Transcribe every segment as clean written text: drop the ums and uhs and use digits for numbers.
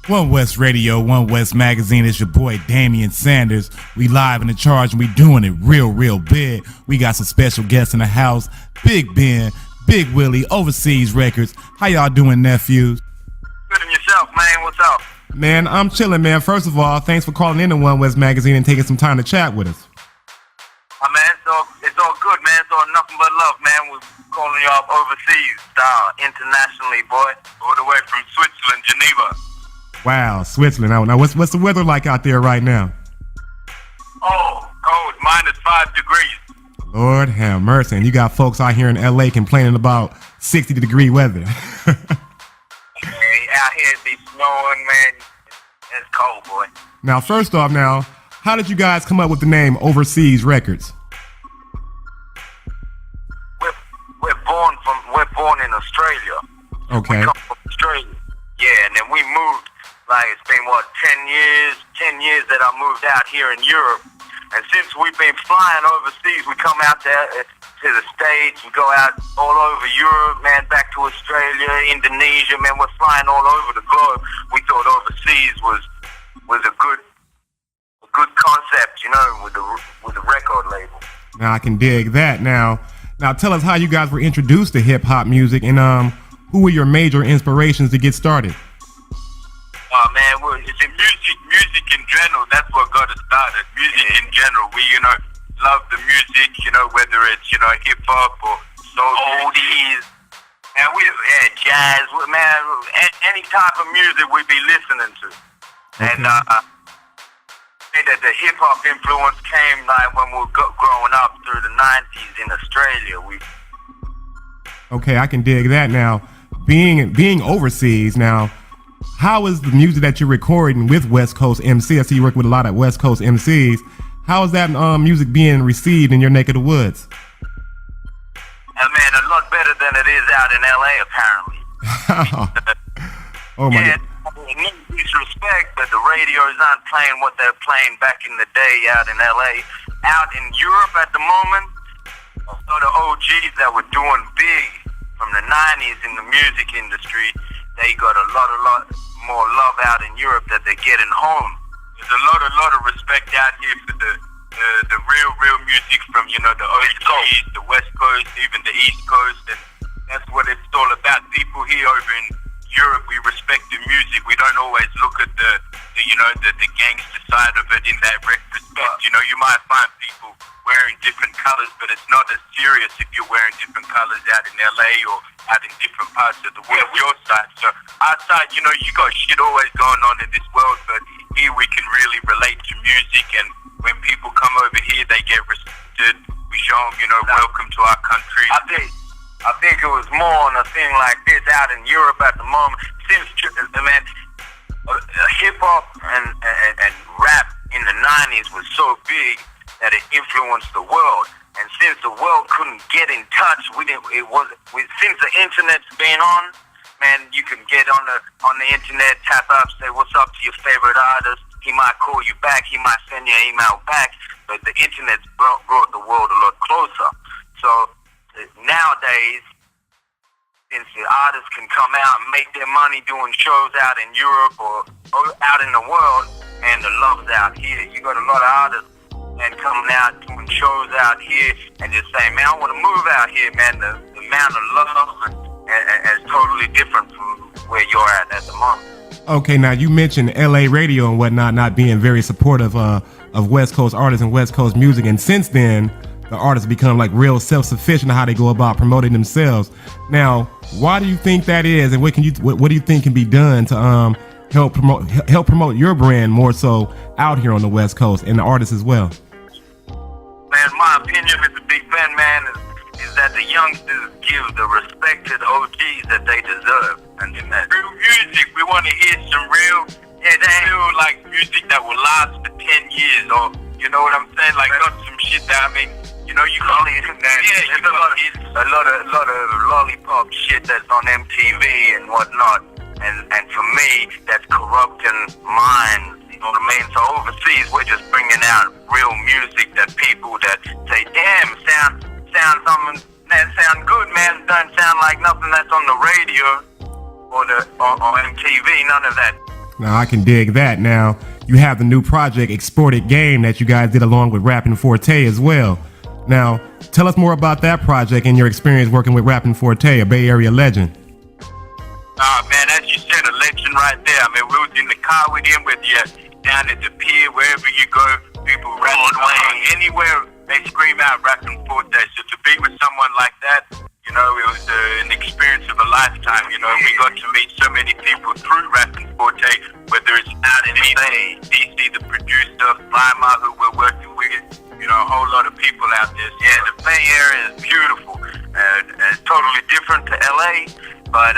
OneWest Radio, OneWest Magazine. It's your boy Damian Sanders. We live in the charge and we doing it real big. We got some special guests in the house. Big Ben, Big Willie, Ovaseaz Records. How y'all doing, nephews? Good and yourself, man. What's up? Man, I'm chilling, man. First of all, thanks for calling in to OneWest Magazine and taking some time to chat with us. Man, it's all good, man. It's all nothing but love, man. We're calling you up overseas style, internationally, boy. All the way from Switzerland, Geneva. Wow, Switzerland. Now, what's the weather like out there right now? Oh, cold, -5 degrees. Lord have mercy. And you got folks out here in LA complaining about 60-degree weather. Hey, out here it be snowing, man. It's cold, boy. Now, first off, how did you guys come up with the name Ovaseaz Records? We're born in Australia. Okay. We come from Australia. Yeah, and then we moved. Like, it's been, 10 years that I moved out here in Europe. And since we've been flying overseas, we come out there to the States, we go out all over Europe, man, back to Australia, Indonesia, man, we're flying all over the globe. We thought overseas was a good concept, you know, with the record label. Now, I can dig that. Now tell us how you guys were introduced to hip-hop music and who were your major inspirations to get started? Man, it's in music in general. That's what got us started. Music in general. We, love the music, whether it's, hip hop or soul, oldies, and jazz, man, any type of music we be listening to. Okay. And that the hip hop influence came like when we were growing up through the 90s in Australia. Okay, I can dig that. Now, being overseas now. How is the music that you're recording with West Coast MC? I see you work with a lot of West Coast MCs. How is that music being received in your neck of the woods? Man, a lot better than it is out in LA, apparently. Oh my God. No disrespect, but the radios aren't playing what they're playing back in the day out in LA. Out in Europe at the moment, so the OGs that were doing big from the 90s in the music industry, they got a lot more love out in Europe that they're getting home. There's a lot of respect out here for the real music from, the OGs, the West Coast, even the East Coast, and that's what it's all about. People here over in Europe, we respect the music. We don't always look at the gangster side of it in that respect. You might find people wearing different colors, but it's not as serious if you're wearing different colors out in LA or out in different parts of the world. Your side. So our side, you got shit always going on in this world, but here we can really relate to music, and when people come over here, they get respected. We show them, welcome to our country. I think it was more on a thing like this out in Europe at the moment. Since, man, hip-hop and rap in the 90s was so big that it influenced the world. And since the world couldn't get in touch, since the internet's been on, man, you can get on the internet, tap up, say what's up to your favorite artist. He might call you back, he might send you an email back, but the internet's brought the world a lot closer. So nowadays, since the artists can come out and make their money doing shows out in Europe or out in the world, and the love's out here. You got a lot of artists and coming out doing shows out here and just saying, man, I want to move out here, man. The amount of love is totally different from where you're at the moment. Okay, now you mentioned LA radio and whatnot not being very supportive of West Coast artists and West Coast music, and since then the artists become like real self-sufficient in how they go about promoting themselves. Now, why do you think that is, and what do you think can be done to help promote your brand more so out here on the West Coast and the artists as well? Man, my opinion as a big fan, man, is that the youngsters give the respect to the OGs that they deserve. And in that real music, we want to hear some real like music that will last for 10 years, or you know what I'm saying? Like not some shit that you can't a lot of lollipop shit that's on MTV and whatnot. And for me, that's corrupting minds. You know what I mean? So overseas, we're just bringing out real music that people that say, damn, sound good, man. Don't sound like nothing that's on the radio or MTV. None of that Now I can dig that. Now you have the new project Exported Game that you guys did along with Rappin' Forte as well. Now tell us more about that project and your experience working with Rappin' Forte, a Bay Area legend. Man, as you said, a legend right there. I mean, we was in the car with him, whether you're down at the pier, wherever you go, people rapping, anywhere they scream out Rappin' Forte. So to be with someone like that, you know, it was an experience of a lifetime. You know, we got to meet so many people through Rappin' Forte, whether it's out in LA, DC, the producer, Flyma, who we're working with, you know, a whole lot of people out there. Yeah, the Bay Area is beautiful. Totally different to LA, but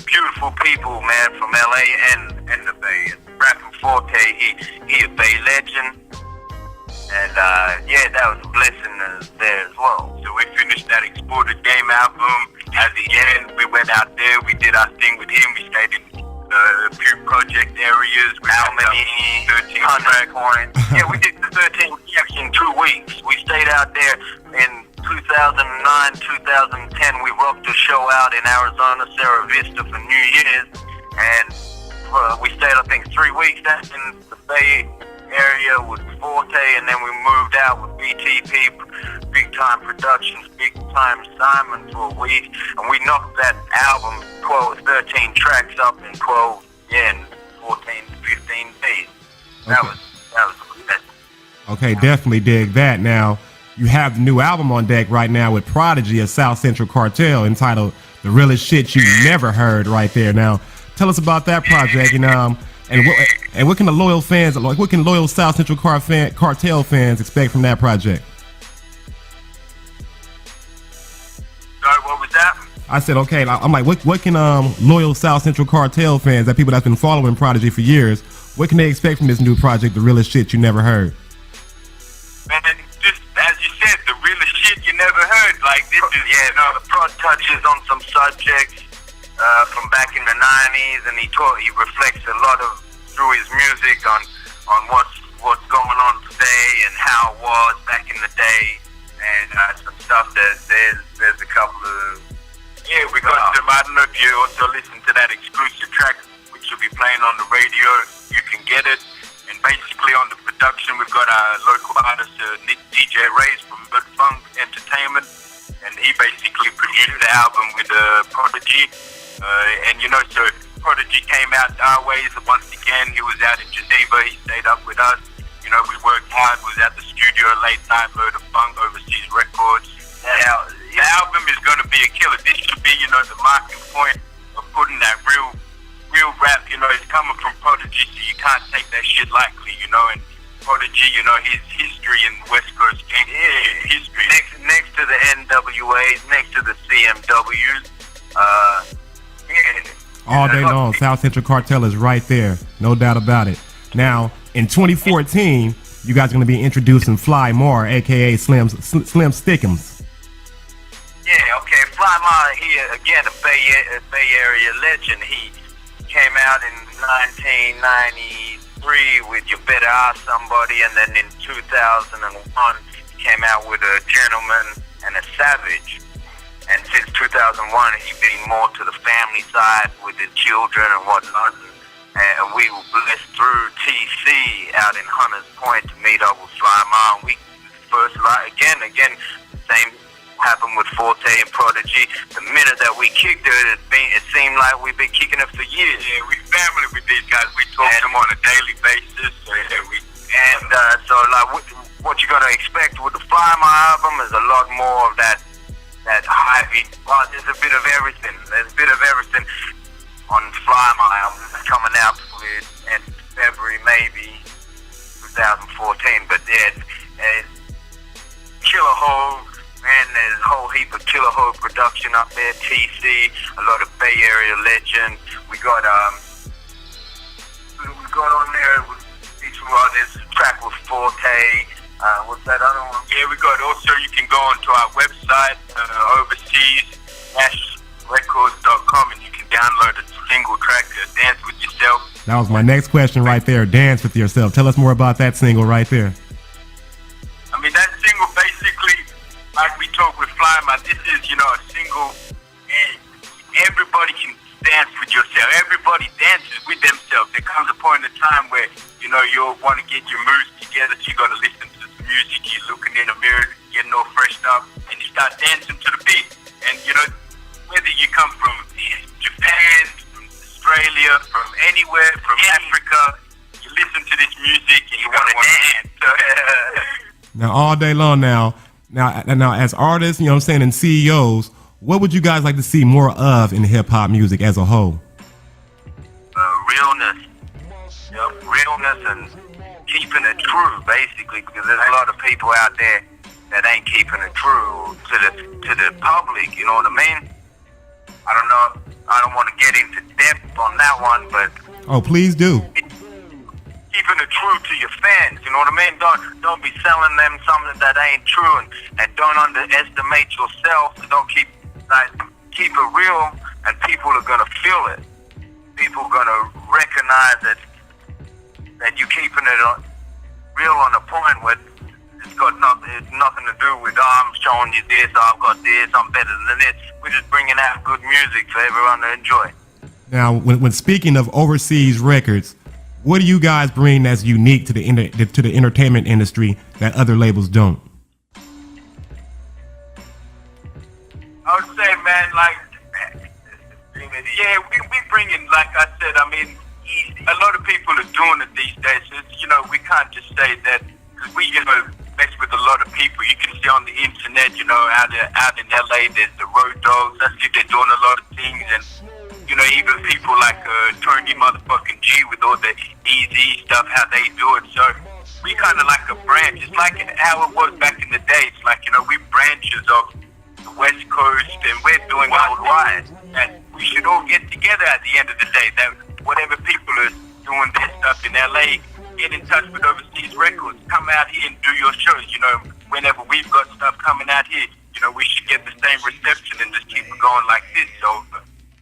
beautiful people, man, from LA and the Bay. Rappin' Forte, he a Bay legend. And yeah, that was a blessing there as well. So we finished that Exported Game album. At the end, we went out there, we did our thing with him. We stayed in a few project areas. How many? 13 track points. Yeah, we did the 13 tracks in 2 weeks. We stayed out there in 2009, 2010. We rocked a show out in Arizona, Sierra Vista for New Year's. And we stayed, I think, 3 weeks out in the Bay Area with Forte, and then we moved out with BTP, Big Time Productions, Big Time Simon for a week, and we knocked that album 13 tracks up in 14, 15 days. That was good. Okay, definitely dig that. Now, you have the new album on deck right now with Prodigy, a South Central cartel, entitled The Realest Shit You Never Heard right there. Now, tell us about that project, and what can the loyal fans, like what can loyal South Central cartel fans expect from that project? Sorry, what was that? I said, okay, I'm like, what can loyal South Central cartel fans, that people that's been following Prodigy for years, what can they expect from this new project, The Realest Shit You Never Heard? Man, just as you said, the realest shit you never heard. Like this is, yeah, no, the Prod touches on some subjects from back in the 90s, and he reflects a lot of, through his music, on what's going on today and how it was back in the day, and some stuff that there's a couple of, yeah, we got some, I don't know if you also listen to that exclusive track which will be playing on the radio. You can get it. And basically on the production, we've got our local artist, DJ Ray's from Good Funk Entertainment, and he basically produced the album with Prodigy. And you know, so Prodigy came out our ways once again. He was out in Geneva. He stayed up with us. You know, we worked hard. Was at the studio late night, Load of Funk, Ovaseaz Records. The album is going to be a killer. This should be, you know, the marking point of putting that real rap, you know, it's coming from Prodigy, so you can't take that shit lightly, you know, and Prodigy, you know, his history in West Coast game, history. Next to the NWAs, next to the CMWs, all day long, South Central Cartel is right there, no doubt about it. Now, in 2014, you guys are going to be introducing Fly Mar, aka Slim Stickums. Yeah, okay, Fly Mar, he, again, a Bay Area legend. He came out in 1993 with You Better Ask Somebody, and then in 2001 he came out with A Gentleman and A Savage. And since 2001 he's been more to the family side with the children and whatnot. And we were blessed through TC out in Hunters Point to meet up with Fly Ma. We first, again, the same happened with Forte and Prodigy. The minute that we kicked it seemed like we've been kicking it for years. Yeah, we family with these guys. We talk to them on a daily basis. So so like what you're gonna expect with the Fly Ma album is a lot more of that high beat. Well, there's a bit of everything. There's a bit of everything on Fly Ma album. It's coming out in February, maybe 2014. But yeah, Killer Hole. Man, there's a whole heap of Killer Hole production up there. TC, a lot of Bay Area legend. We got on there with each one. There's a track with Forte. What's that other one? Yeah, we got. Also, you can go onto our website, Ovaseaz-records.com, and you can download a single track to Dance With Yourself. That was my next question right there. Dance With Yourself. Tell us more about that single right there. I mean, that single basically, like we talked with Fly Ma, this is, you know, a single, and everybody can dance with yourself. Everybody dances with themselves. They point in time where, you know, you'll want to get your moods together, so you got to listen to some music, you're looking in the mirror, getting all freshened up, and you start dancing to the beat. And, you know, whether you come from Japan, from Australia, from anywhere, from Africa, you listen to this music and you want to dance. Now, all day long now, as artists, you know what I'm saying, and CEOs, what would you guys like to see more of in hip-hop music as a whole? Realness. Realness and keeping it true, basically, because there's a lot of people out there that ain't keeping it true to the public, you know what I mean? I don't know. I don't want to get into depth on that one, but... Oh, please do. Keeping it true to your fans, you know what I mean? Don't be selling them something that ain't true, and don't underestimate yourself. Don't keep it real, and people are gonna feel it. People are gonna recognize that you're keeping it real on the point where it's got nothing to do with, I'm showing you this, I've got this, I'm better than this. We're just bringing out good music for everyone to enjoy. Now, when speaking of Ovaseaz records, what do you guys bring that's unique to the entertainment industry that other labels don't? I would say, man, we bring in, like I said, I mean, a lot of people are doing it these days. It's, you know, we can't just say that, because we, you know, mess with a lot of people. You can see on the internet, you know, out in LA, there's the road dogs. I see they're doing a lot of things, and, you know, even people like Tony motherfucking G with all the easy stuff, how they do it. So we kind of like a branch. It's like how it was back in the day. It's like, you know, we branches of the West Coast, and we're doing worldwide. And we should all get together at the end of the day. That whatever people are doing their stuff in LA, get in touch with Ovaseaz Records. Come out here and do your shows. You know, whenever we've got stuff coming out here, you know, we should get the same reception and just keep it going like this. So,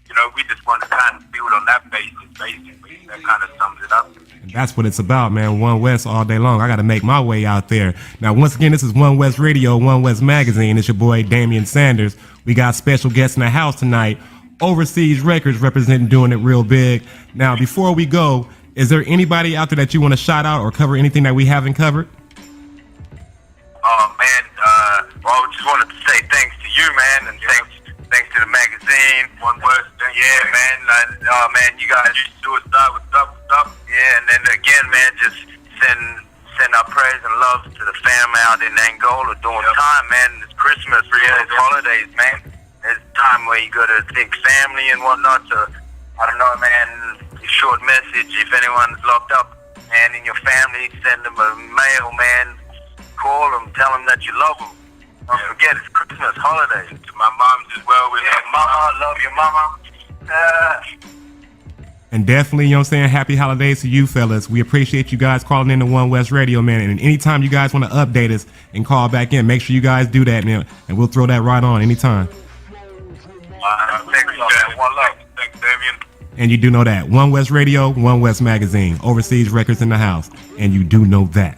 you know, we just want to kind of build on that basis, basically. That kind of sums it up. And that's what it's about, man. OneWest all day long. I got to make my way out there. Now, once again, this is OneWest Radio, OneWest Magazine. It's your boy, Damian Sanders. We got special guests in the house tonight. Ovaseaz Records representing doing it real big. Now, before we go, is there anybody out there that you want to shout out or cover anything that we haven't covered? Oh, man. Well, I just wanted to say thanks to you, man, and thanks to the magazine. OneWest. Yeah, man. Man, you guys used to suicide. What's up? Yeah, and then again, man, just send our prayers and love to the fam out in Angola during time, man. It's Christmas, it's holidays, man. It's time where you got to think family and whatnot. So, I don't know, man, a short message. If anyone's locked up, man, in your family, send them a mail, man. Call them, tell them that you love them. Don't forget, it's Christmas, holidays. To my moms as well. We love mama, love your mama. And definitely, you know what I'm saying, happy holidays to you fellas. We appreciate you guys calling in to OneWest Radio, man. And anytime you guys want to update us and call back in, make sure you guys do that, man. And we'll throw that right on anytime. Thanks, one love. Thanks, Damian. And you do know that. OneWest Radio, OneWest Magazine, Ovaseaz Records in the house. And you do know that.